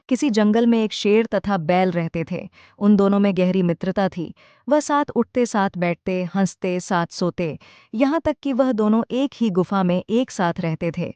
किसी जंगल में एक शेर तथा बैल रहते थे। उन दोनों में गहरी मित्रता थी। वह साथ उठते, साथ बैठते, हंसते, साथ सोते, यहाँ तक कि वह दोनों एक ही गुफा में एक साथ रहते थे।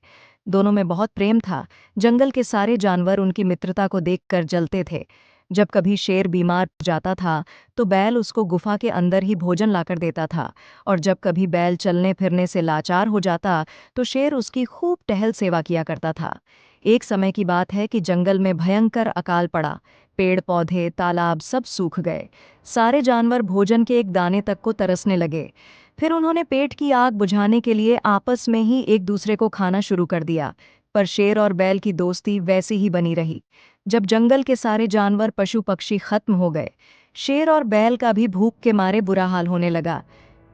दोनों में बहुत प्रेम था। जंगल के सारे जानवर उनकी मित्रता को देखकर जलते थे। जब कभी शेर बीमार पड़ जाता था तो बैल उसको गुफा के अंदर ही भोजन लाकर देता था, और जब कभी बैल चलने फिरने से लाचार हो जाता तो शेर उसकी खूब टहल सेवा किया करता था। एक समय की बात है कि जंगल में भयंकर अकाल पड़ा। पेड़ पौधे, तालाब सब सूख गए। सारे जानवर भोजन के एक दाने तक को तरसने लगे। फिर उन्होंने पेट की आग बुझाने के लिए आपस में ही एक दूसरे को खाना शुरू कर दिया। पर शेर और बैल की दोस्ती वैसी ही बनी रही। जब जंगल के सारे जानवर पशु पक्षी खत्म हो गए, शेर और बैल का भी भूख के मारे बुरा हाल होने लगा।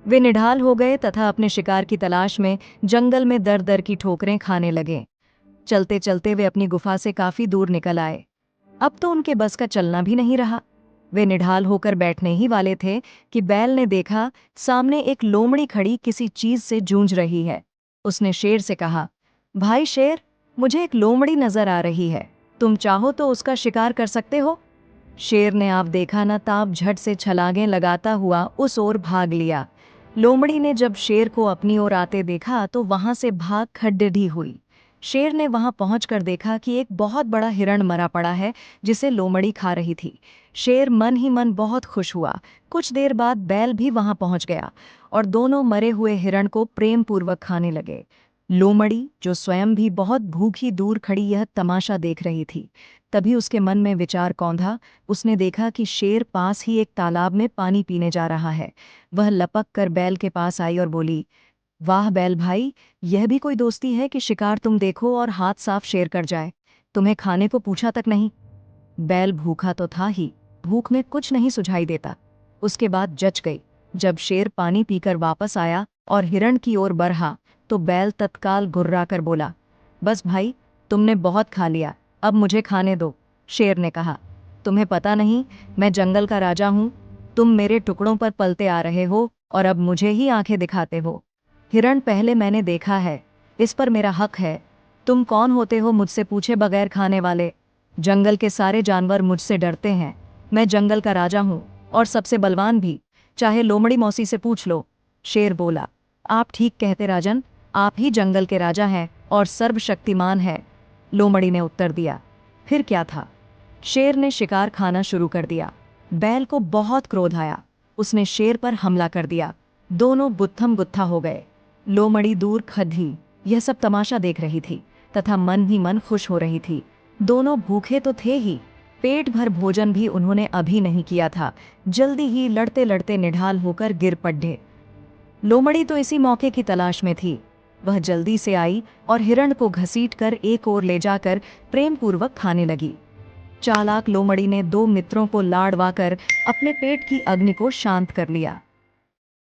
वे निढाल हो गए तथा अपने शिकार की तलाश में जंगल में दर दर की ठोकरें खाने लगे। चलते चलते वे अपनी गुफा से काफी दूर निकल आए। अब तो उनके बस का चलना भी नहीं रहा। वे निढाल होकर बैठने ही वाले थे कि बैल ने देखा सामने एक लोमड़ी खड़ी किसी चीज से जूझ रही है। उसने शेर से कहा, भाई शेर, मुझे एक लोमड़ी नजर आ रही है, तुम चाहो तो उसका शिकार कर सकते हो। शेर ने आप देखा न ताप झट से छलांगें लगाता हुआ उस ओर भाग लिया। लोमड़ी ने जब शेर को अपनी ओर आते देखा तो वहां से भाग खड़ेढी हुई। शेर ने वहां पहुंचकर देखा कि एक बहुत बड़ा हिरण मरा पड़ा है जिसे लोमड़ी खा रही थी। शेर मन ही मन बहुत खुश हुआ। कुछ देर बाद बैल भी वहां पहुंच गया और दोनों मरे हुए हिरण को प्रेम पूर्वक खाने लगे। लोमड़ी, जो स्वयं भी बहुत भूखी, दूर खड़ी यह तमाशा देख रही थी। तभी उसके मन में विचार कौंधा। उसने देखा कि शेर पास ही एक तालाब में पानी पीने जा रहा है। वह लपक कर बैल के पास आई और बोली, वाह बैल भाई, यह भी कोई दोस्ती है कि शिकार तुम देखो और हाथ साफ शेर कर जाए। तुम्हें खाने को पूछा तक नहीं। बैल भूखा तो था ही, भूख में कुछ नहीं सुझाई देता। उसके बाद जच गई। जब शेर पानी पीकर वापस आया और हिरण की ओर बढ़ा तो बैल तत्काल गुर्राकर बोला, बस भाई, तुमने बहुत खा लिया, अब मुझे खाने दो। शेर ने कहा, तुम्हें पता नहीं, मैं जंगल का राजा हूं। तुम मेरे टुकड़ों पर पलते आ रहे हो और अब मुझे ही आंखें दिखाते हो। हिरण पहले मैंने देखा है, इस पर मेरा हक है। तुम कौन होते हो मुझसे पूछे बगैर खाने वाले? जंगल के सारे जानवर मुझसे डरते हैं। मैं जंगल का राजा हूँ और सबसे बलवान भी, चाहे लोमड़ी मौसी से पूछ लो। शेर बोला, आप ठीक कहते राजन, आप ही जंगल के राजा हैं और सर्वशक्तिमान है। लोमड़ी ने उत्तर दिया। फिर क्या था? शेर ने शिकार खाना शुरू कर दिया। बैल को बहुत क्रोध आया। उसने शेर पर हमला कर दिया। दोनों गुत्थम गुत्था हो गए। लोमड़ी दूर खड़ी यह सब तमाशा देख रही थी तथा मन ही मन खुश हो रही थी। दोनों भूखे तो थे ही, पेट भर भोजन भी उन्होंने अभी नहीं किया था। जल्दी ही लड़ते लड़ते निढाल होकर गिर पड़े। लोमड़ी तो इसी मौके की तलाश में थी। वह जल्दी से आई और हिरण को घसीटकर एक ओर ले जाकर प्रेम पूर्वक खाने लगी। चालाक लोमड़ी ने दो मित्रों को लाड़वाकर अपने पेट की अग्नि को शांत कर लिया।